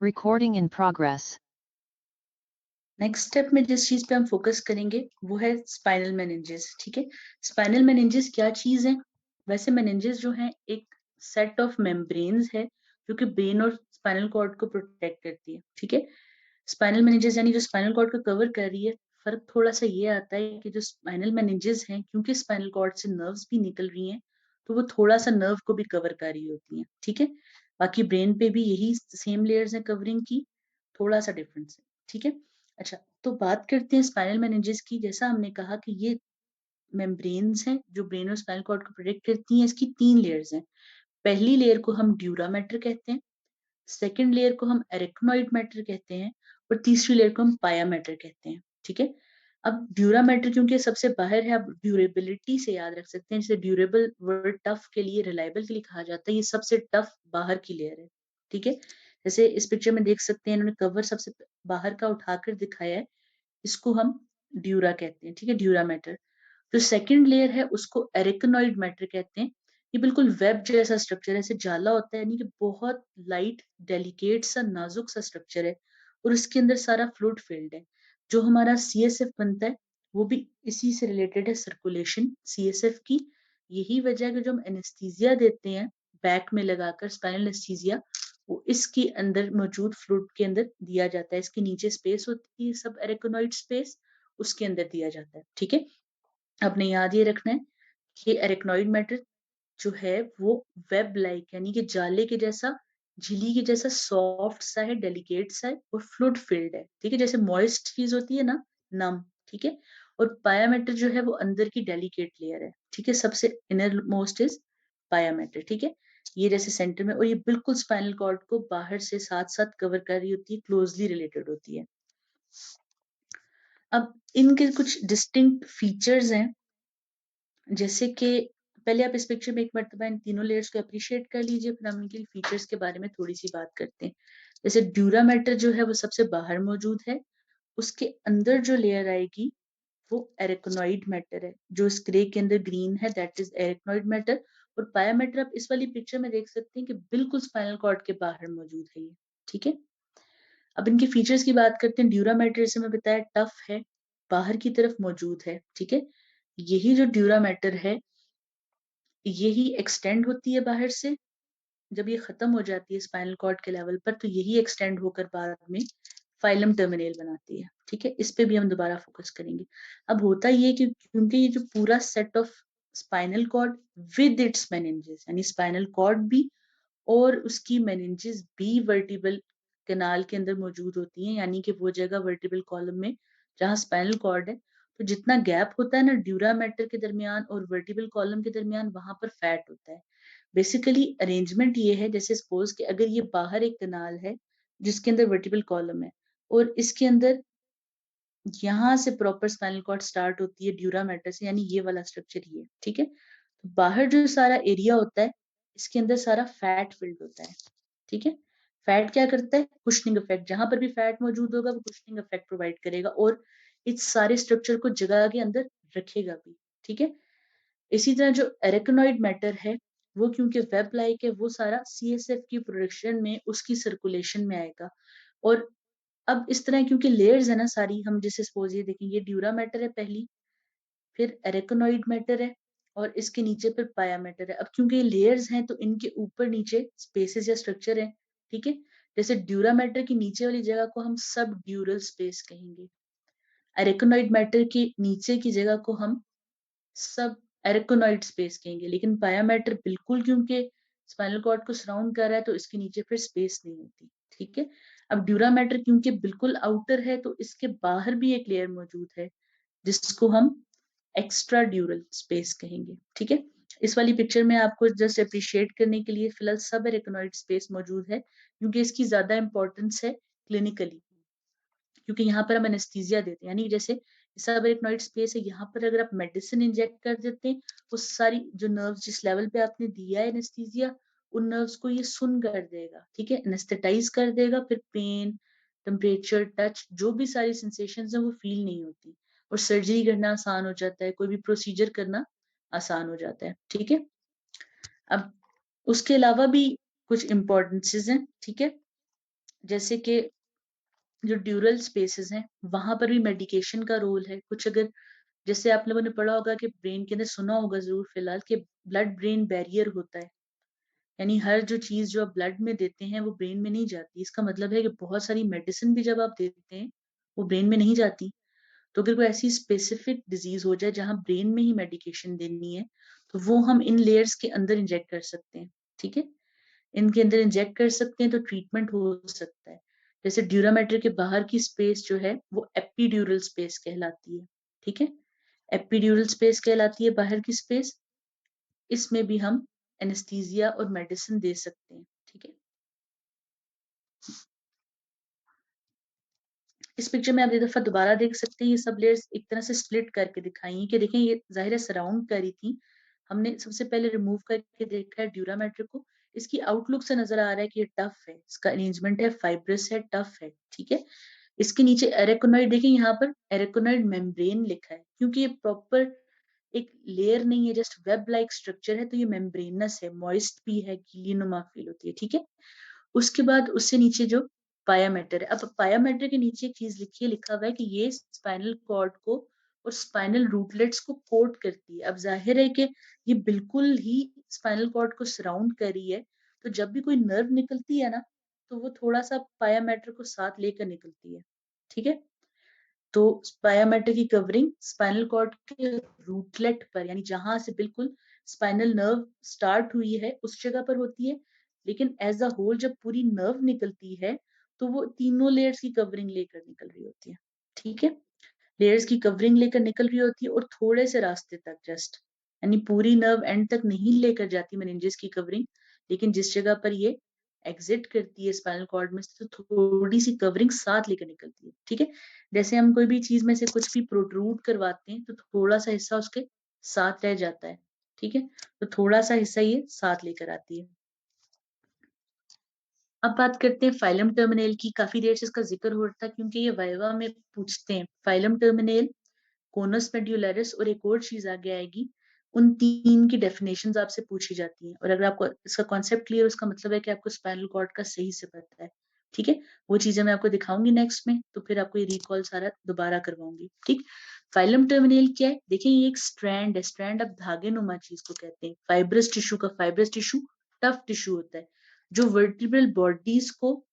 Recording in progress. Next step में जिस चीज पे हम फोकस करेंगे वो है स्पाइनल मेनिंजेस। ठीक है, स्पाइनल मेनिंजेस क्या चीज है? वैसे मेनिंजेस जो है एक सेट ऑफ मेम्ब्रेन्स है जो कि ब्रेन और स्पाइनल कॉर्ड को प्रोटेक्ट करती है। ठीक है, स्पाइनल मेनिंजेस यानी जो स्पाइनल कॉर्ड को कवर कर रही है। फर्क थोड़ा सा ये आता है कि जो स्पाइनल मेनिंजेस हैं, क्योंकि स्पाइनल कॉर्ड से नर्व्स भी निकल रही हैं, तो वो थोड़ा सा नर्व को भी कवर कर रही होती हैं। ठीक है, बाकी ब्रेन पे भी यही सेम लेयर्स हैं कवरिंग की, थोड़ा सा डिफरेंस है। ठीक है, अच्छा तो बात करते हैं स्पाइनल मेनिंजेस की। जैसा हमने कहा कि ये मेम्ब्रेन्स हैं जो ब्रेन और स्पाइनल कॉर्ड को प्रोटेक्ट करती हैं। इसकी 3 लेयर्स हैं। पहली लेयर को हम ड्यूरा मैटर कहते हैं, सेकेंड लेयर को हम एरेक्नोइड मैटर कहते हैं, और तीसरी लेयर को हम पाया मैटर कहते हैं। ठीक है, अब ड्यूरा मैटर क्योंकि सबसे बाहर है, आप ड्यूरेबिलिटी से याद रख सकते हैं। जैसे ड्यूरेबल वर्ड टफ के लिए, रिलायबल के लिए कहा जाता है, ये सबसे टफ बाहर की लेयर है। ठीक है, जैसे इस पिक्चर में देख सकते हैं, इन्होंने कवर सबसे बाहर का उठाकर दिखाया है, इसको हम ड्यूरा कहते हैं। ठीक है, ड्यूरा मैटर। जो सेकंड लेयर है उसको एरेकनॉइड मैटर कहते हैं। ये बिल्कुल वेब जैसा स्ट्रक्चर है, ऐसे जाला होता है, यानी कि बहुत लाइट डेलिकेट सा नाजुक सा स्ट्रक्चर है, और उसके अंदर सारा फ्लूइड फील्ड है। जो हमारा सीएसएफ बनता है वो भी इसी से रिलेटेड है, सर्कुलेशन सीएसएफ की। यही वजह है कि जो हम एनेस्थीसिया देते हैं बैक में लगाकर, स्पाइनल एनेस्थीसिया, वो इसके अंदर मौजूद फ्लूइड के अंदर दिया जाता है। इसके नीचे स्पेस होती है, सब एरेकोनॉइड स्पेस, उसके अंदर दिया जाता है। ठीक है, आपने याद ये रखना है कि एरेक्नॉइड मैटर जो है वो वेब लाइक यानी कि जाले के जैसा, झिल्ली के जैसा सॉफ्ट सा है, डेलिकेट सा है, और फ्लूइड फिल्ड है। ठीक है, जैसे मॉइस्ट चीज होती है ना, नम। ठीक है, और पायामेटर जो है वो अंदर की डेलिकेट लेयर है। ठीक है, सबसे इनर मोस्ट इज पायामेटर। ठीक है, ये जैसे सेंटर में, और ये बिल्कुल स्पाइनल कॉर्ड को बाहर से साथ साथ कवर कर रही होती है, क्लोजली रिलेटेड होती है। अब इनके कुछ डिस्टिंक्ट फीचर्स हैं, जैसे कि पहले आप इस पिक्चर में एक मरतबा इन तीनों लेयर्स को अप्रिशिएट कर लीजिए, फिर हम इनके फीचर्स के बारे में थोड़ी सी बात करते हैं। जैसे ड्यूरा मैटर जो है वो सबसे बाहर मौजूद है, उसके अंदर जो लेयर आएगी वो एरेक्नोइड मैटर है। जो इस ग्रे के अंदर ग्रीन है दैट इज एरेक्नोइड मैटर, और पाया मैटर आप इस वाली पिक्चर में देख सकते हैं कि बिल्कुल स्पाइनल कॉर्ड के बाहर मौजूद है ये। ठीक है, अब इनके फीचर्स की बात करते हैं। ड्यूरा मैटर जैसे मैं बताया टफ है, बाहर की तरफ मौजूद है। ठीक है, यही जो ड्यूरा मैटर है यही एक्सटेंड होती है बाहर से, जब ये खत्म हो जाती है स्पाइनल कॉर्ड के लेवल पर, तो यही एक्सटेंड होकर बाद में फाइलम टर्मिनेल बनाती है। ठीक है, इस पे भी हम दोबारा फोकस करेंगे। अब होता ये कि क्योंकि ये जो पूरा set of spinal cord with its meninges, यानी स्पाइनल कॉर्ड भी और उसकी मेनिंजेस भी वर्टिबल कैनाल के अंदर मौजूद होती हैं, यानी कि वो जगह वर्टिबल कॉलम में जहां स्पाइनल कॉर्ड है, तो जितना गैप होता है ना ड्यूरा मैटर के दरमियान और वर्टिबल कॉलम के दरमियान, वहां पर फैट होता है। बेसिकली अरेंजमेंट ये है, जैसे सपोज कि अगर ये बाहर एक कनाल है जिसके अंदर वर्टिबल कॉलम है, और इसके अंदर यहाँ से प्रॉपर स्पाइनल कॉर्ड स्टार्ट होती है ड्यूरा मैटर से, यानी ये वाला स्ट्रक्चर ये। ठीक है, तो बाहर जो सारा एरिया होता है इसके अंदर सारा फैट फिल्ड होता है। ठीक है, फैट क्या करता है? कुशनिंग इफेक्ट, जहां पर भी फैट मौजूद होगा वो कुशनिंग इफेक्ट प्रोवाइड करेगा, और इस सारे स्ट्रक्चर को जगह के अंदर रखेगा भी। ठीक है, इसी तरह जो एरेकनॉइड मैटर है वो क्योंकि वेब लाइक है, वो सारा सीएसएफ की प्रोडक्शन में, उसकी सर्कुलेशन में आएगा। और अब इस तरह क्योंकि लेयर्स है ना सारी, हम जैसे सपोज ये देखें, ये ड्यूरा मैटर है पहली, फिर एरेकनॉइड मैटर है, और इसके नीचे फिर पाया मैटर है। अब क्योंकि ये लेयर्स हैं तो इनके ऊपर नीचे स्पेसेस या स्ट्रक्चर है। ठीक है, जैसे ड्यूरा मैटर की नीचे वाली जगह को हम सब ड्यूरल स्पेस कहेंगे, एरेकनॉइड मैटर की नीचे की जगह को हम सब एरेकोनॉइड स्पेस कहेंगे। लेकिन पाया मैटर बिल्कुल क्योंकि स्पाइनल कॉर्ड को सराउंड कर रहा है तो इसके नीचे फिर स्पेस नहीं होती। ठीक है, अब ड्यूरा मैटर क्योंकि बिल्कुल आउटर है तो इसके बाहर भी एक लेयर मौजूद है जिसको हम एक्स्ट्रा ड्यूरल स्पेस कहेंगे। ठीक है, इस वाली पिक्चर में आपको जस्ट अप्रिशिएट करने के लिए फिलहाल सब एरेकोनॉइड स्पेस मौजूद है, क्योंकि इसकी ज्यादा इंपॉर्टेंस है क्लिनिकली, क्योंकि यहाँ पर हम एनेस्थीसिया देते हैं। यानी जैसे सब एरेक्नॉइड स्पेस है, यहाँ पर अगर आप मेडिसिन इंजेक्ट कर देते हैं, वो सारी जो नर्व्स जिस लेवल पे आपने दिया है एनेस्थीसिया, उन नर्व्स को ये सुन कर देगा। ठीक है, एनेस्थेटाइज कर देगा, फिर पेन, टेम्परेचर, टच, जो भी सारी सेंसेशन है वो फील नहीं होती, और सर्जरी करना आसान हो जाता है, कोई भी प्रोसीजर करना आसान हो जाता है। ठीक है, अब उसके अलावा भी कुछ इम्पोर्टेंसेस हैं, ठीक है, जैसे कि जो ड्यूरल स्पेसेस हैं वहां पर भी मेडिकेशन का रोल है कुछ। अगर जैसे आप लोगों ने पढ़ा होगा कि ब्रेन के अंदर, सुना होगा जरूर फिलहाल, कि ब्लड ब्रेन बैरियर होता है, यानी हर जो चीज जो आप ब्लड में देते हैं वो ब्रेन में नहीं जाती। इसका मतलब है कि बहुत सारी मेडिसिन भी जब आप देते हैं वो ब्रेन में नहीं जाती। तो अगर कोई ऐसी स्पेसिफिक डिजीज हो जाए जहां ब्रेन में ही मेडिकेशन देनी है, तो वो हम इन लेयर्स के अंदर इंजेक्ट कर सकते हैं, ठीक है, इनके अंदर इंजेक्ट कर सकते हैं तो ट्रीटमेंट हो सकता है। जैसे ड्यूरामेट्री के बाहर की स्पेस जो है वो एपिड्यूरल स्पेस कहलाती है, ठीक है, एपिड्यूरल स्पेस कहलाती है बाहर की स्पेस। इसमें भी हम एनेस्थीसिया और मेडिसिन दे सकते हैं, ठीक है। इस पिक्चर में आप एक दफा दोबारा देख सकते हैं, ये सब लेयर्स एक तरह से स्प्लिट करके दिखाई हैं कि देखें ये जाहिर है सराउंड करी थी, हमने सबसे पहले रिमूव करके देखा है ड्यूरामेट्रिक को। इसकी आउटलुक से नजर आ रहा है कि ये टफ है, इसका अरेंजमेंट है, फाइब्रस है, टफ है, ठीक है। इसके नीचे एरेकोनॉइड देखें, यहाँ पर एरेकोनॉइड मेम्ब्रेन लिखा है, क्योंकि ये प्रॉपर एक लेयर नहीं है, जस्ट वेब लाइक स्ट्रक्चर है, तो ये मेम्ब्रेनस है, मॉइस्ट भी है, गीलीनुमा फील होती है, ठीक है। उसके बाद उससे नीचे जो पायामेटर है, अब पायामेटर के नीचे एक चीज लिखी है, लिखा हुआ है कि ये स्पाइनल कॉर्ड को और स्पाइनल रूटलेट्स को कोट करती है। अब जाहिर है कि ये बिल्कुल ही स्पाइनल कॉर्ड को सराउंड कर रही है, तो जब भी कोई नर्व निकलती है ना, तो वो थोड़ा सा पायामेटर को साथ लेकर निकलती है, ठीक है। तो पायामेटर की कवरिंग स्पाइनल कॉर्ड के रूटलेट पर, यानी जहां से बिल्कुल स्पाइनल नर्व स्टार्ट हुई है उस जगह पर होती है, लेकिन एज अ होल जब पूरी नर्व निकलती है तो वो तीनों लेयर्स की कवरिंग लेकर निकल रही होती है, ठीक है। लेयर्स की कवरिंग लेकर निकल रही होती है और थोड़े से रास्ते तक जस्ट, यानी पूरी नर्व एंड तक नहीं लेकर जाती मेनिंजेस की कवरिंग, लेकिन जिस जगह पर ये एग्जिट करती है स्पाइनल कॉर्ड में से, तो थोड़ी सी कवरिंग साथ लेकर निकलती है, ठीक है। जैसे हम कोई भी चीज में से कुछ भी प्रोट्रूड करवाते हैं तो थोड़ा सा हिस्सा उसके साथ रह जाता है, ठीक है, तो थोड़ा सा हिस्सा ये साथ लेकर आती है। अब बात करते हैं फाइलम टर्मिनेल की। काफी देर से इसका जिक्र हो रहा था क्योंकि ये वाइवा में पूछते हैं। फाइलम टर्मिनेल, कोनस मेड्यूलरिस और एक और चीज आगे आएगी, उन तीन की डेफिनेशंस आपसे पूछी जाती हैं, और अगर आपको इसका कॉन्सेप्ट क्लियर, उसका मतलब है कि आपको स्पाइनल कॉर्ड का सही से पता है, ठीक है। वो चीजें मैं आपको दिखाऊंगी नेक्स्ट में, तो फिर आपको ये रिकॉल सारा दोबारा करवाऊंगी, ठीक। फाइलम टर्मिनेल क्या है, देखिए ये एक स्ट्रैंड है, स्ट्रैंड अब धागे नुमा चीज को कहते हैं। फाइब्रस टिश्यू का, फाइब्रस टिश्यू टफ टिश्यू होता है जो वर्टिब्रल बॉडीज को,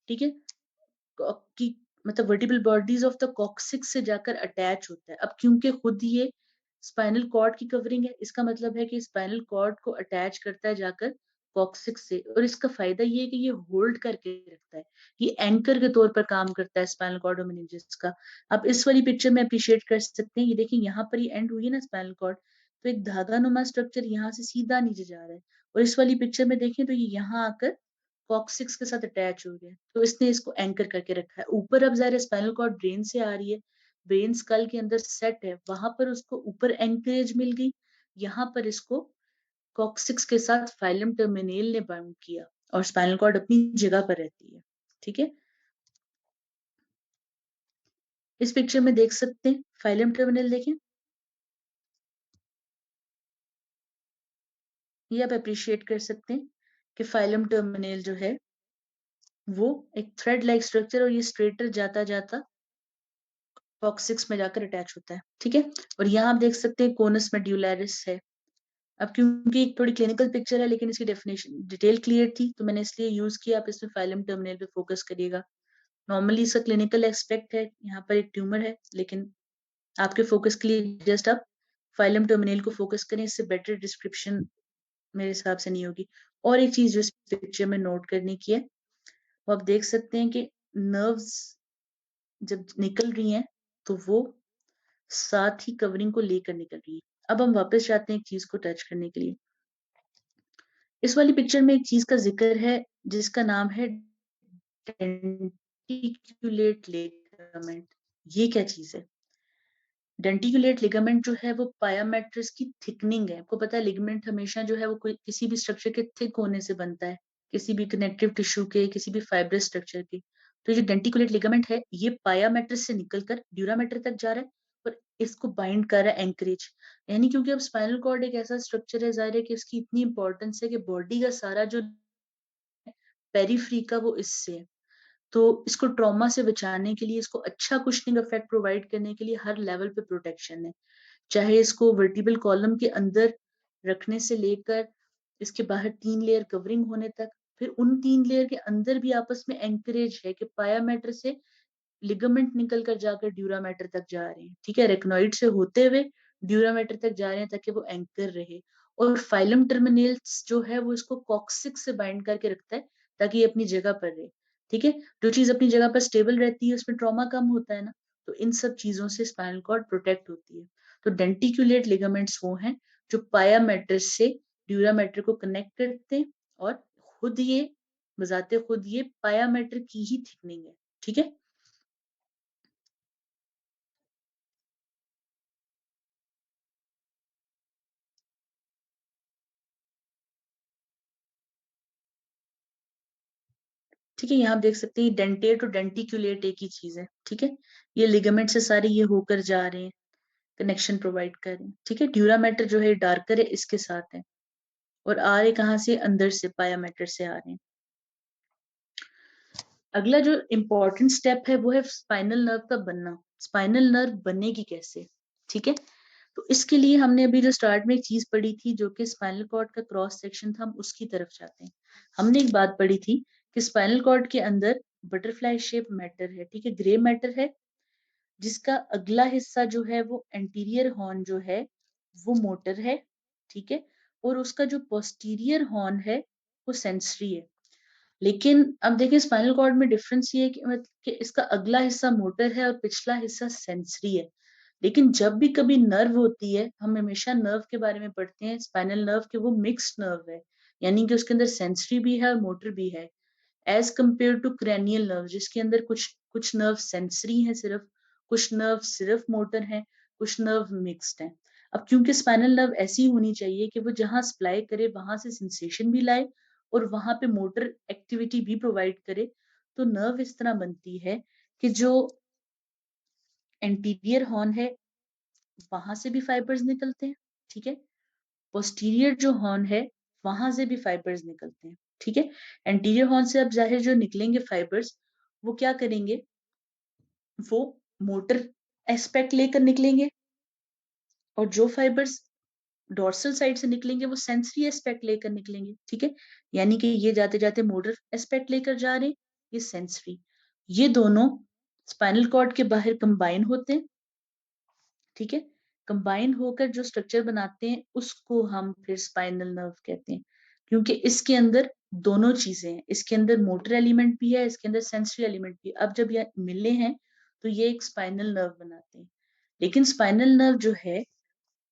ठीक है, की मतलब vertebral bodies of the coccyx से जाकर अटैच होता है। अब क्योंकि खुद ये स्पाइनल कॉर्ड की कवरिंग है, इसका मतलब है कि स्पाइनल कॉर्ड को अटैच करता है जाकर कॉक्सिक्स से, और इसका फायदा ये है कि ये होल्ड करके रखता है, ये एंकर के तौर पर काम करता है स्पाइनल कॉर्ड और मेनिंजेस का। आप इस वाली पिक्चर में अप्रिशिएट कर सकते हैं, ये देखिए यहाँ पर ये एंड हुई है ना स्पाइनल कॉर्ड, तो एक धागा नुमा स्ट्रक्चर यहाँ से सीधा नीचे जा रहा है, और इस वाली पिक्चर में देखें तो ये यहाँ आकर कॉक्सिक्स के साथ अटैच हो गया, तो इसने इसको एंकर करके रखा है। ऊपर अब ज़ाहिर स्पाइनल कॉर्ड ब्रेन से आ रही है, ब्रेन स्कल के अंदर सेट है, वहां पर उसको ऊपर एंकरेज मिल गई, यहाँ पर इसको कॉक्सिक्स के साथ फाइलम टर्मिनेल ने बाउंड किया, और स्पाइनल कॉर्ड अपनी जगह पर रहती है, ठीक है। इस पिक्चर में देख सकते हैं फाइलम टर्मिनल, देखें, ये आप अप्रिशिएट कर सकते हैं कि फाइलम टर्मिनल जो है वो एक थ्रेड लाइक स्ट्रक्चर, और ये स्ट्रेटर जाता जाता कॉक्सिक्स में जाकर अटैच होता है, ठीक है। और यहाँ आप देख सकते हैं कोनस मेड्यूलरिस है। अब क्योंकि एक थोड़ी क्लिनिकल पिक्चर है लेकिन इसकी डेफिनेशन डिटेल क्लियर थी, तो मैंने इसलिए यूज किया। आप इसमें फाइलम टर्मिनल पे फोकस करिएगा। नॉर्मली इसका क्लिनिकल एस्पेक्ट है, यहाँ पर एक ट्यूमर है, लेकिन आपके फोकस के लिए जस्ट आप फाइलम टर्मिनल को फोकस करें, इससे बेटर डिस्क्रिप्शन मेरे हिसाब से नहीं होगी। और एक चीज जो इस पिक्चर में नोट करने की है, वो आप देख सकते हैं कि नर्व्स जब निकल रही हैं तो वो साथ ही कवरिंग को लेकर निकल रही है। अब हम वापस जाते हैं एक चीज को टच करने के लिए। इस वाली पिक्चर में एक चीज का जिक्र है जिसका नाम है डेंटिकुलेट लिगामेंट। ये क्या चीज है? डेंटिकुलेट लिगामेंट जो है वो पायामेट्रिस की थिकनिंग है। आपको पता है लिगामेंट हमेशा जो है वो कोई किसी भी स्ट्रक्चर के थिक होने से बनता है, किसी भी कनेक्टिव टिश्यू के, किसी भी फाइब्रस स्ट्रक्चर के। तो ये जो डेंटिकुलेट लिगामेंट है ये पायामेट्रिस से निकलकर ड्यूरामेट्र तक जा रहा है, और इसको बाइंड कर रहा है एंकरेज, यानी क्योंकि अब स्पाइनल कॉर्ड एक ऐसा स्ट्रक्चर है, जाहिर है कि इसकी इतनी इंपॉर्टेंस है कि बॉडी का सारा जो पेरीफ्री का वो इससे है। तो इसको ट्रॉमा से बचाने के लिए, इसको अच्छा कुशनिंग इफेक्ट प्रोवाइड करने के लिए हर लेवल पे प्रोटेक्शन है, चाहे इसको वर्टिब्रल कॉलम के अंदर रखने से लेकर इसके बाहर 3 लेयर कवरिंग होने तक, फिर उन 3 लेयर के अंदर भी आपस में एंकरेज है कि पाया मैटर से लिगामेंट निकल कर जाकर ड्यूरामेटर तक जा रहे हैं, ठीक है, रेक्नोइड से होते हुए ड्यूरामेटर तक जा रहे हैं ताकि वो एंकर रहे। और फाइलम टर्मिनल्स जो है वो इसको कॉक्सिक्स से बाइंड करके रखता है ताकि ये अपनी जगह पर रहे, ठीक है। जो चीज अपनी जगह पर स्टेबल रहती है उसमें ट्रॉमा कम होता है ना, तो इन सब चीजों से स्पाइनल कॉर्ड प्रोटेक्ट होती है। तो डेंटिकुलेट लिगामेंट्स वो हैं जो पाया मैट्रिक्स से ड्यूरामेटर को कनेक्ट करते हैं, और खुद ये बजाते खुद ये पाया मैटर की ही थिकनिंग है, ठीक है। ठीक है, यहाँ आप देख सकते हैं डेंटेट और डेंटिकुलेट एक ही चीज है, ठीक है। ये लिगामेंट से सारे ये होकर जा रहे हैं, कनेक्शन प्रोवाइड कर रहे हैं, ठीक है। ड्यूरामेटर जो है डार्कर है, इसके साथ है, और आ रहे कहाँ से, अंदर से पाया मैटर से आ रहे हैं। अगला जो इम्पोर्टेंट स्टेप है वो है स्पाइनल नर्व का बनना। स्पाइनल नर्व बनेगी कैसे, ठीक है। तो इसके लिए हमने अभी जो स्टार्ट में एक चीज पढ़ी थी जो कि स्पाइनल कॉर्ड का क्रॉस सेक्शन था, हम उसकी तरफ जाते हैं। हमने एक बात पढ़ी थी कि स्पाइनल कॉर्ड के अंदर बटरफ्लाई शेप मैटर है, ठीक है, ग्रे मैटर है, जिसका अगला हिस्सा जो है वो एंटीरियर हॉर्न जो है वो मोटर है, ठीक है, और उसका जो पोस्टीरियर हॉर्न है वो सेंसरी है। लेकिन अब देखिए स्पाइनल कॉर्ड में डिफरेंस ये है कि मतलब कि इसका अगला हिस्सा मोटर है और पिछला हिस्सा सेंसरी है। लेकिन जब भी कभी नर्व होती है, हम हमेशा नर्व के बारे में पढ़ते हैं, स्पाइनल नर्व के वो मिक्स्ड नर्व है, यानी कि उसके अंदर सेंसरी भी है और मोटर भी है, as compare to cranial nerve जिसके अंदर कुछ कुछ नर्व सेंसरी है सिर्फ, कुछ नर्व सिर्फ मोटर है, कुछ नर्व मिक्स्ड है। अब क्योंकि स्पाइनल नर्व ऐसी होनी चाहिए कि वो जहां सप्लाई करे वहां से सेंसेशन भी लाए और वहां पे मोटर एक्टिविटी भी प्रोवाइड करे, तो नर्व इस तरह बनती है कि जो एंटीरियर हॉर्न है वहां से भी फाइबर्स निकलते हैं, ठीक है, पोस्टीरियर जो हॉर्न है वहां से भी फाइबर्स निकलते हैं, ठीक है। एंटीरियर हॉर्न से अब जाहिर जो निकलेंगे फाइबर्स, वो क्या करेंगे, वो मोटर एस्पेक्ट लेकर निकलेंगे, और जो फाइबर्स डोर्सल साइड से निकलेंगे वो सेंसरी एस्पेक्ट लेकर निकलेंगे, ठीक है। यानी कि ये जाते जाते मोटर एस्पेक्ट लेकर जा रहे हैं, ये सेंसरी, ये दोनों स्पाइनल कॉर्ड के बाहर कंबाइन होते हैं, ठीक है। कंबाइन होकर जो स्ट्रक्चर बनाते हैं उसको हम फिर स्पाइनल नर्व कहते हैं, क्योंकि इसके अंदर दोनों चीजें हैं, इसके अंदर मोटर एलिमेंट भी है, इसके अंदर सेंसरी एलिमेंट भी है। अब जब ये मिले हैं तो ये एक स्पाइनल नर्व बनाते हैं। लेकिन स्पाइनल नर्व जो है,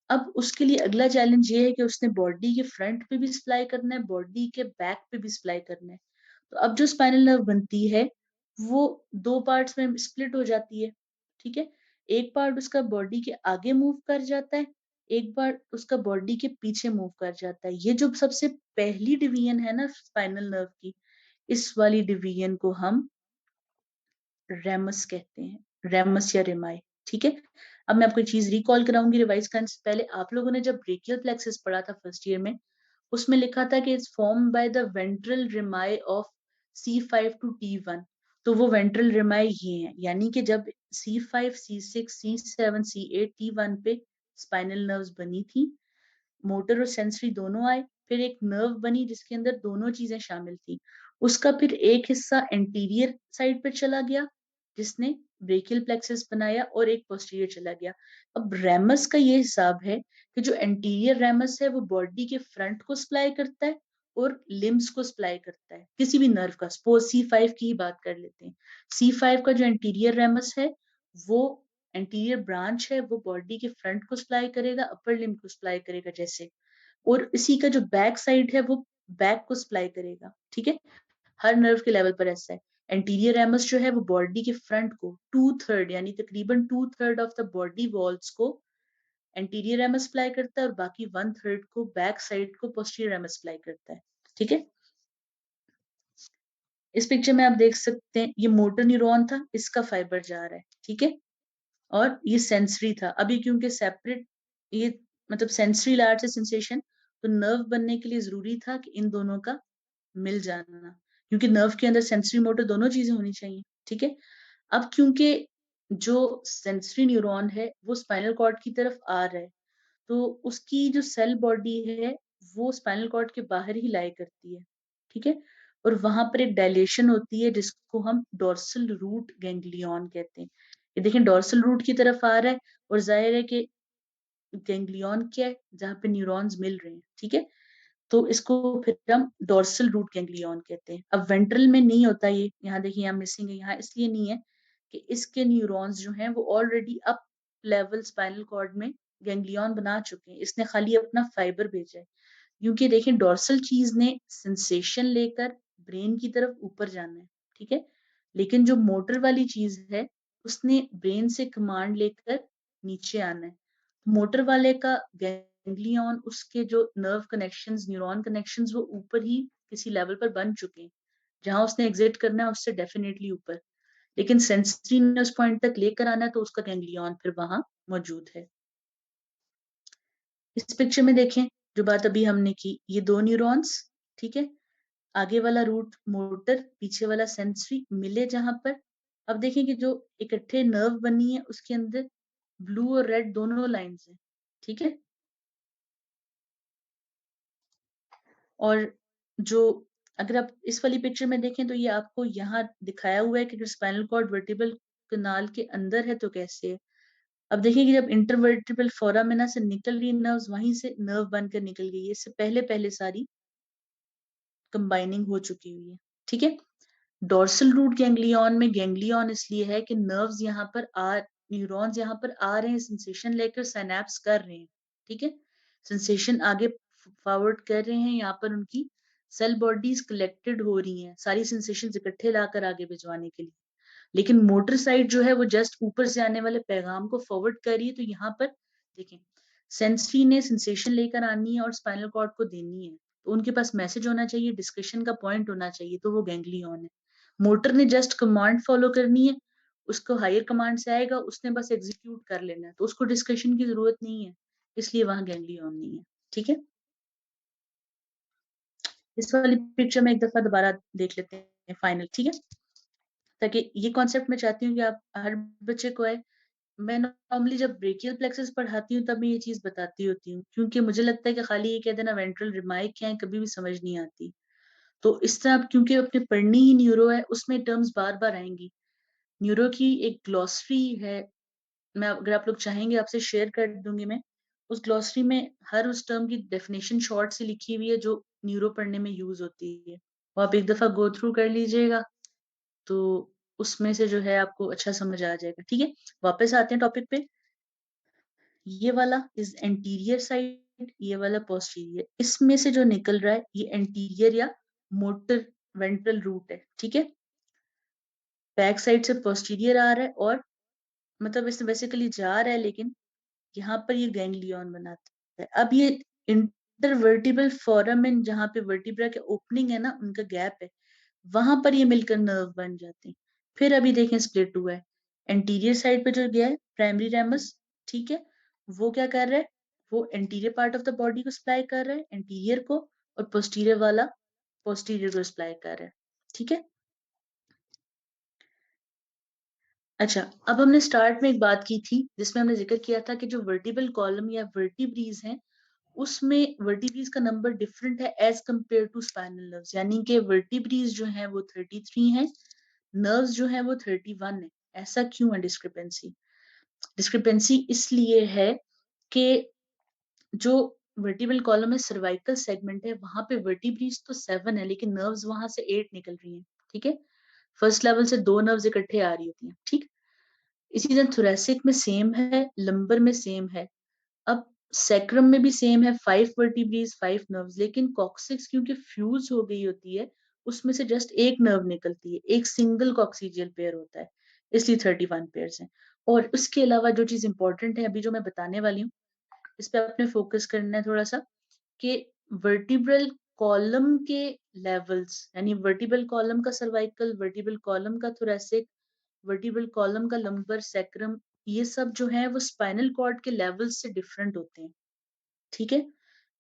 अब उसके लिए अगला चैलेंज ये है कि उसने बॉडी के फ्रंट पे भी सप्लाई करना है, बॉडी के बैक पे भी सप्लाई करना है। तो अब जो स्पाइनल नर्व बनती है वो दो पार्ट्स में स्प्लिट हो जाती है, ठीक है। एक पार्ट उसका बॉडी के आगे मूव कर जाता है, एक पार्ट उसका बॉडी के पीछे मूव कर जाता है। ये जो सबसे पहली डिवीजन है ना स्पाइनल नर्व की, इस वाली डिवीजन को हम रेमस कहते हैं, रेमस या रेमाई, ठीक है। अब मैं आपको एक चीज रिकॉल कराऊंगी रिवाइज करने से पहले, आप लोगों ने जब ब्रेकियल प्लेक्सस पढ़ा था फर्स्ट ईयर में, उसमें लिखा था कि it's form by the ventral rami of C5 to T1। तो वो वेंट्रल रिमाई ये है, यानी कि जब C5 C6 C7 C8 T1 पे स्पाइनल नर्व्स बनी थी, मोटर और सेंसरी दोनों आए, फिर एक नर्व बनी जिसके अंदर दोनों चीजें शामिल थी, उसका फिर एक हिस्सा एंटीरियर साइड पर चला गया जिसने ब्रेकियल प्लेक्सस बनाया, और एक पोस्टीरियर चला गया। अब रेमस का ये हिसाब है कि जो एंटीरियर रेमस है वो बॉडी के फ्रंट को सप्लाई करता है और लिम्स को सप्लाई करता है किसी भी नर्व का। सपोज C5 की ही बात कर लेते हैं, C5 का जो एंटीरियर रेमस है वो एंटीरियर ब्रांच है, वो बॉडी के फ्रंट को सप्लाई करेगा, अपर लिम्ब को सप्लाई करेगा जैसे, और इसी का जो बैक साइड है वो बैक को सप्लाई करेगा, ठीक है। हर नर्व के लेवल पर ऐसा है। एंटीरियर रेमस जो है वो बॉडी के फ्रंट को 2/3 यानी तकरीबन 2/3 ऑफ द बॉडी वॉल्स को एंटीरियर रेमस सप्लाई करता है, और बाकी 1/3 को बैक साइड को पोस्टीरियर रेमस सप्लाई करता है, ठीक है। इस पिक्चर में आप देख सकते हैं ये मोटर न्यूरॉन था, इसका फाइबर जा रहा है, ठीक है। और ये सेंसरी था। अभी क्योंकि सेपरेट, ये मतलब सेंसरी लार्ज से सेंसेशन, तो नर्व बनने के लिए जरूरी था कि इन दोनों का मिल जाना, क्योंकि नर्व के अंदर सेंसरी मोटर दोनों चीजें होनी चाहिए। ठीक है। अब क्योंकि जो सेंसरी न्यूरॉन है वो स्पाइनल कॉर्ड की तरफ आ रहा है, तो उसकी जो सेल बॉडी है वो स्पाइनल कॉर्ड के बाहर ही लाई करती है। ठीक है। और वहां पर एक डायलेशन होती है जिसको हम डोर्सल रूट गैंग्लियन कहते हैं। ये देखें डोर्सल रूट की तरफ आ रहा है, और जाहिर है कि गैंग्लियन क्या है, जहाँ पे न्यूरॉन्स मिल रहे हैं। ठीक है। तो इसको फिर हम डोर्सल रूट गैंग्लियन कहते हैं। अब वेंट्रल में नहीं होता ये, यहाँ देखिए यहाँ मिसिंग है, यहाँ इसलिए नहीं है कि इसके न्यूरॉन्स जो हैं वो already up level spinal cord में गैंग्लियन बना चुके हैं, इसने खाली अपना फाइबर भेजा है। क्योंकि देखें डोर्सल चीज ने सेंसेशन लेकर ब्रेन की तरफ ऊपर जाना है। ठीक है। लेकिन जो मोटर वाली चीज है उसने ब्रेन से कमांड लेकर नीचे आना है। मोटर वाले का गैंग्लियन, उसके जो नर्व कनेक्शंस, न्यूरॉन कनेक्शंस वो ऊपर ही किसी लेवल पर बन चुके हैं, जहां उसने एग्जिट करना है उससे डेफिनेटली ऊपर। लेकिन सेंसरी ने उस पॉइंट तक लेकर आना है, तो उसका गैंग्लियन फिर वहां मौजूद है। इस पिक्चर में देखें जो बात अभी हमने की, ये दो न्यूरॉन्स, ठीक है, आगे वाला रूट मोटर, पीछे वाला सेंसरी मिले जहां पर। अब देखें कि जो इकट्ठे नर्व बनी है उसके अंदर ब्लू और रेड दोनों लाइंस हैं। ठीक है। और जो, अगर आप इस वाली पिक्चर में देखें तो ये आपको यहाँ दिखाया हुआ है कि अगर स्पाइनल कॉर्ड वर्टिब्रल कनाल के अंदर है तो कैसे है। अब देखिए कि जब इंटरवर्टिब्रल फोरामिना से निकल रही नर्व्स, वहीं से नर्व बनकर निकल गई है, इससे पहले पहले सारी कंबाइनिंग हो चुकी हुई है। ठीक है। डोर्सल रूट गैंग्लियन में गैंग्लियन इसलिए है कि नर्व्स यहाँ पर आ, न्यूरॉन्स यहाँ पर आ रहे हैं, सेंसेशन लेकर साइनेप्स कर रहे हैं। ठीक है। सेंसेशन आगे फॉरवर्ड कर रहे हैं, यहाँ पर उनकी सेल बॉडीज कलेक्टेड हो रही हैं सारी सेंसेशन इकट्ठे लाकर आगे भिजवाने के लिए। लेकिन मोटर साइड जो है वो जस्ट ऊपर से आने वाले पैगाम को फॉरवर्ड कर रही है। तो यहाँ पर देखें सेंसरी ने सेंसेशन लेकर आनी है और स्पाइनल कॉर्ड को देनी है, तो उनके पास मैसेज होना चाहिए, डिस्कशन का पॉइंट होना चाहिए, तो वो गैंग्लियन है। मोटर ने जस्ट कमांड फॉलो करनी है, उसको हायर कमांड से आएगा, उसने बस एग्जीक्यूट कर लेना है, तो उसको डिस्कशन की जरूरत नहीं है, इसलिए वहां गैंग्लियन नहीं है। ठीक है। इस वाली पिक्चर में एक दफा दोबारा देख लेते हैं फाइनल। ठीक है। ताकि ये कॉन्सेप्ट मैं चाहती हूँ कि आप हर बच्चे को आए। मैं नॉर्मली जब ब्रेकियल प्लेक्सस पढ़ाती हूँ तब मैं ये चीज बताती होती हूँ, क्योंकि मुझे लगता है कि खाली ये कह देना वेंट्रल रिमाइक क्या है कभी भी समझ नहीं आती। तो इस तरह आप क्योंकि अपने पढ़नी ही न्यूरो है, उसमें टर्म्स बार बार आएंगी। न्यूरो की एक ग्लॉसरी है, मैं अगर आप लोग चाहेंगे आपसे शेयर कर दूंगी मैं। उस ग्लॉसरी में हर उस टर्म की डेफिनेशन शॉर्ट से लिखी हुई है जो न्यूरो पढ़ने में यूज होती है, वो आप एक दफा गो थ्रू कर लीजिएगा, तो उसमें से जो है आपको अच्छा समझ आ जाएगा। ठीक है। वापस आते हैं टॉपिक पे। ये वाला इज एंटीरियर साइड, ये वाला पोस्टीरियर, इसमें से जो निकल रहा है ये एंटीरियर या मोटर वेंट्रल रूट है। ठीक है। बैक साइड से पोस्टीरियर आ रहा है, और मतलब इसमें बेसिकली जा रहा है, लेकिन यहाँ पर ये गैंग्लियन बनाता है। अब ये इंटरवर्टिबल फोरामेन, जहाँ पे वर्टिब्रा के ओपनिंग है ना, उनका गैप है, वहां पर ये मिलकर नर्व बन जाते हैं। फिर अभी देखें स्प्लिट हुआ है, एंटीरियर साइड पे जो गया है प्राइमरी रेमस, ठीक है, वो क्या कर रहा है, वो anterior part of the body को सप्लाई कर रहा है एंटीरियर को, और पोस्टीरियर वाला पोस्टीरियर को सप्लाई कर रहा है। ठीक है। अच्छा, अब हमने स्टार्ट में एक बात की थी जिसमें हमने जिक्र किया था कि जो वर्टिबल कॉलम या वर्टिब्रीज हैं उसमें वर्टिब्रीज का नंबर डिफरेंट है as compare to spinal nerves, यानी कि वर्टिब्रीज जो है वो 33 हैं, नर्व्स जो है वो 31 है। ऐसा क्यों है डिस्क्रिपेंसी? डिस्क्रिपेंसी इसलिए है कि जो वर्टिबल कॉलम है सर्वाइकल सेगमेंट है, वहां पे वर्टिब्रीज तो 7 है लेकिन नर्व्स वहां से 8 निकल रही हैं। ठीक है। फर्स्ट लेवल से दो नर्व्स इकट्ठे आ रही होती हैं। ठीक। इसी तरह थोरेसिक में सेम है, लंबर में सेम है। अब सैक्रम में भी सेम है, 5 वर्टिब्रीज 5 नर्व्स, लेकिन कॉक्सिक्स क्योंकि फ्यूज हो गई होती है, उसमें से जस्ट एक नर्व निकलती है, एक सिंगल कॉक्सीजियल पेयर होता है, इसलिए 31 पेयर्स हैं। और उसके अलावा जो चीज इंपॉर्टेंट है अभी जो मैं बताने वाली हूँ, इस पे आपने फोकस करना है थोड़ा सा, कि वर्टिब्रल कॉलम के लेवल्स, यानी वर्टिबल कॉलम का सर्वाइकल, वर्टिबल कॉलम का थोरेसिक, वर्टिबल कॉलम का लंबर, सैक्रम, ये सब जो है वो स्पाइनल कॉर्ड के लेवल से डिफरेंट होते हैं। ठीक है,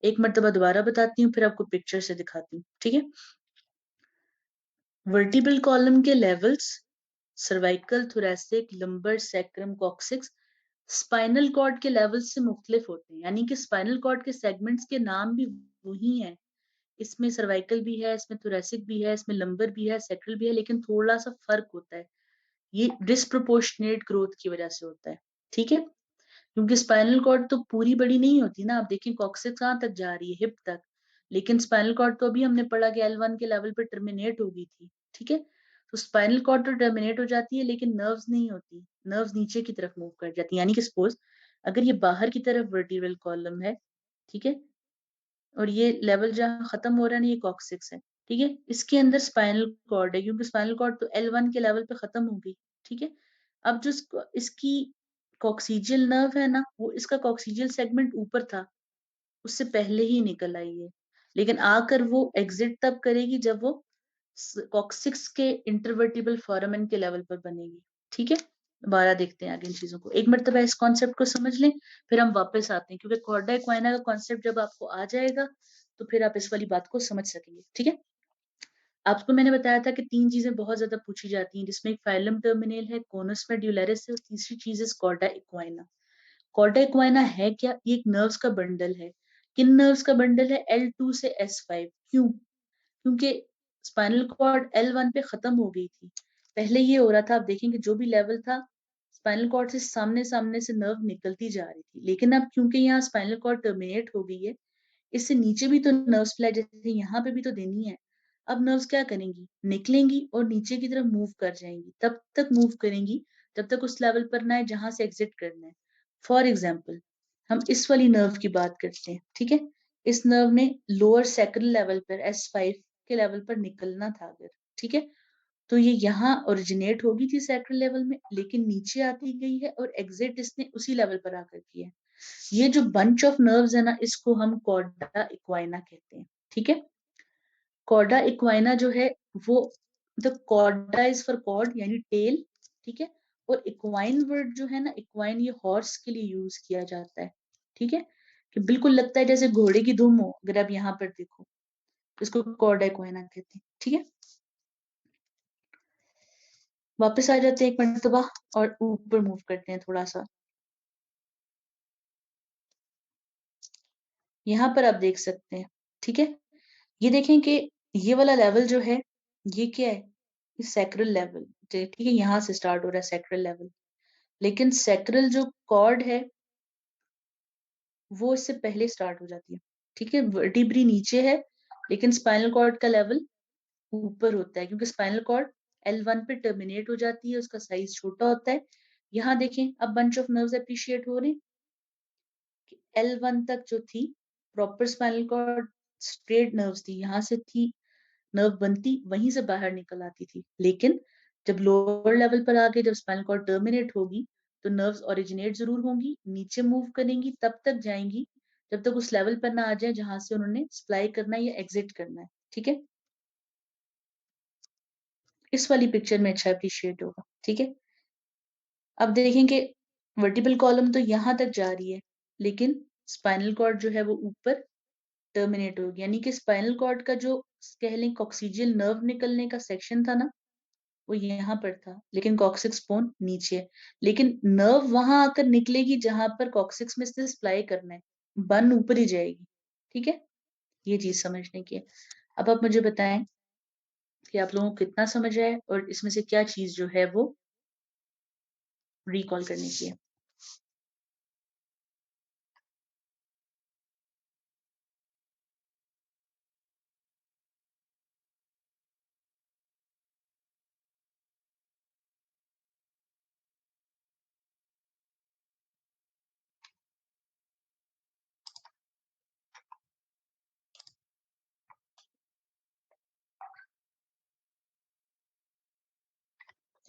एक मर्तबा दोबारा बताती हूँ, फिर आपको पिक्चर से दिखाती हूँ। ठीक है, वर्टिब्रल कॉलम के levels cervical, thoracic, lumbar, sacrum, coccyx spinal cord के लेवल से मुख्तलिफ होते हैं। यानी कि स्पाइनल कॉर्ड के सेगमेंट्स के नाम भी वही हैं। इसमें सर्वाइकल भी है, इसमें थोरैसिक भी है, इसमें लंबर भी है, सैक्रल भी है, लेकिन थोड़ा सा फर्क होता है। ये डिस्प्रोपोर्शनेट ग्रोथ की वजह से होता है। ठीक है, क्योंकि स्पाइनल कॉर्ड तो पूरी बड़ी नहीं होती ना। आप देखिए कॉक्सिक्स कहाँ तक जा रही है, हिप तक, लेकिन स्पाइनल कॉर्ड तो अभी हमने पढ़ा कि L1 के लेवल पे टर्मिनेट हो गई थी। ठीक है, तो स्पाइनल कॉर्ड तो टर्मिनेट हो जाती है, लेकिन नर्व्स नहीं होती, नर्व्स नीचे की तरफ मूव कर जाती है। यानी कि सपोज अगर ये बाहर की तरफ वर्टिब्रल कॉलम है, ठीक है, और ये लेवल जहाँ खत्म हो रहा है ना, ये कॉक्सिक्स है। ठीक है, इसके अंदर स्पाइनल कॉर्ड है, क्योंकि स्पाइनल कॉर्ड तो L1 के लेवल पे खत्म हो गई। ठीक है, अब जो इसकी कॉक्सीजियल नर्व है ना, वो इसका कॉक्सीजियल सेगमेंट ऊपर था, उससे पहले ही निकल आई है, लेकिन आकर वो एग्जिट तब करेगी जब वो कॉक्सिक्स के इंटरवर्टिबल फोरामेन के लेवल पर बनेगी। ठीक है, दोबारा देखते हैं आगे इन चीजों को। एक मरतबा इस कॉन्सेप्ट को समझ लें, फिर हम वापस आते हैं, क्योंकि कॉर्डा इक्वाइना का कॉन्सेप्ट जब आपको आ जाएगा तो फिर आप इस वाली बात को समझ सकेंगे। ठीक है, आपको मैंने बताया था कि 3 चीजें बहुत ज्यादा पूछी जाती हैं, जिसमें एक फाइलम टर्मिनेल है, कोनस मेड्यूलरिस है, और तीसरी चीज है कॉर्डा इक्वाइना। कॉर्डा इक्वाइना है क्या? ये एक नर्व्स का बंडल है। किन नर्व्स का बंडल है? L2 से S5। क्यों? क्योंकि स्पाइनल कॉर्ड L1 पे खत्म हो गई थी। पहले ये हो रहा था, आप देखेंगे जो भी लेवल था, स्पाइनल कॉर्ड से सामने सामने से नर्व निकलती जा रही थी, लेकिन अब क्योंकि यहाँ स्पाइनल कॉर्ड टर्मिनेट हो गई है, इससे नीचे भी तो नर्व सप्लाई जैसे यहाँ पे भी तो देनी है। अब नर्व्स क्या करेंगी? निकलेंगी और नीचे की तरफ मूव कर जाएंगी। तब तक मूव करेंगी जब तक उस लेवल पर ना है जहां से एग्जिट करना है। फॉर एग्जाम्पल, हम इस वाली नर्व की बात करते हैं। ठीक है, इस नर्व ने लोअर सैक्रल लेवल पर S5 के लेवल पर निकलना था अगर, ठीक है, तो ये यहाँ ओरिजिनेट होगी थी सैक्रल लेवल में, लेकिन नीचे आती गई है और एग्जिट इसने उसी लेवल पर आकर किया है। ये जो बंच ऑफ नर्व्स है ना, इसको हम कॉर्डा इक्वाइना कहते हैं। ठीक है, कॉर्डा इक्वाइना जो है वो, the corda is for cord यानी टेल। ठीक है, और इक्वाइन वर्ड जो है ना, इक्वाइन ये हॉर्स के लिए यूज किया जाता है। ठीक है, कि बिल्कुल लगता है जैसे घोड़े की दुम हो, अगर आप यहाँ पर देखो, इसको कॉर्डा इक्वाइना कहते हैं। ठीक है, वापस आ जाते हैं एक मरतबा और ऊपर मूव करते हैं थोड़ा सा। यहाँ पर आप देख सकते हैं। ठीक है, ये देखें कि ये वाला लेवल जो है, ये क्या है? ये सैक्रल लेवल। ठीक है, यहाँ से स्टार्ट हो रहा है सैक्रल लेवल, लेकिन सैक्रल जो कॉर्ड है वो इससे पहले स्टार्ट हो जाती है। ठीक है, वर्टिब्री नीचे है, लेकिन स्पाइनल कॉर्ड का लेवल ऊपर होता है, क्योंकि स्पाइनल कॉर्ड L1 पे टर्मिनेट हो जाती है, उसका साइज छोटा होता है। यहाँ देखें, अब बंच ऑफ नर्व्स अप्रिशिएट हो रहे हैं कि L1 तक जो थी proper spinal cord straight nerves थी, यहाँ से थी नर्व बनती, वहीं से बाहर निकल आती थी, लेकिन जब लोअर लेवल पर आके जब स्पाइनल कॉर्ड टर्मिनेट होगी, तो नर्व्स ओरिजिनेट जरूर होंगी, नीचे मूव करेंगी, तब तक जाएंगी जब तक उस लेवल पर ना आ जाए जहां से उन्होंने सप्लाई करना है या एग्जिट करना है। ठीक है, इस वाली पिक्चर में अच्छा अप्रिशिएट होगा। ठीक है, अब देखेंगे वर्टिब्रल कॉलम तो यहाँ तक जा रही है, लेकिन स्पाइनल कॉर्ड जो है वो ऊपर टर्मिनेट होगी, यानी कि स्पाइनल कॉर्ड का जो कह लें कॉक्सीजियल नर्व निकलने का सेक्शन था ना, वो यहाँ पर था, लेकिन कॉक्सिक्स बोन नीचे है। लेकिन नर्व वहां आकर निकलेगी जहां पर कॉक्सिक्स में से सप्लाई करना है, बन ऊपर ही जाएगी। ठीक है, ये चीज समझने की है। अब आप मुझे बताएं कि आप लोगों को कितना समझ आया और इसमें से क्या चीज जो है वो रिकॉल करने की है।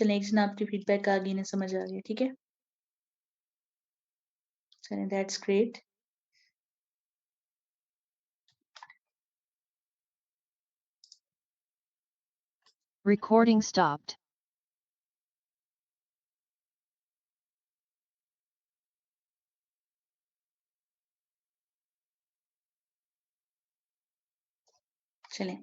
चलिए, एक जनाब की फीडबैक आ गई, ने समझ आ गया। ठीक है, चलिए, दैट्स ग्रेट। Recording stopped. चलें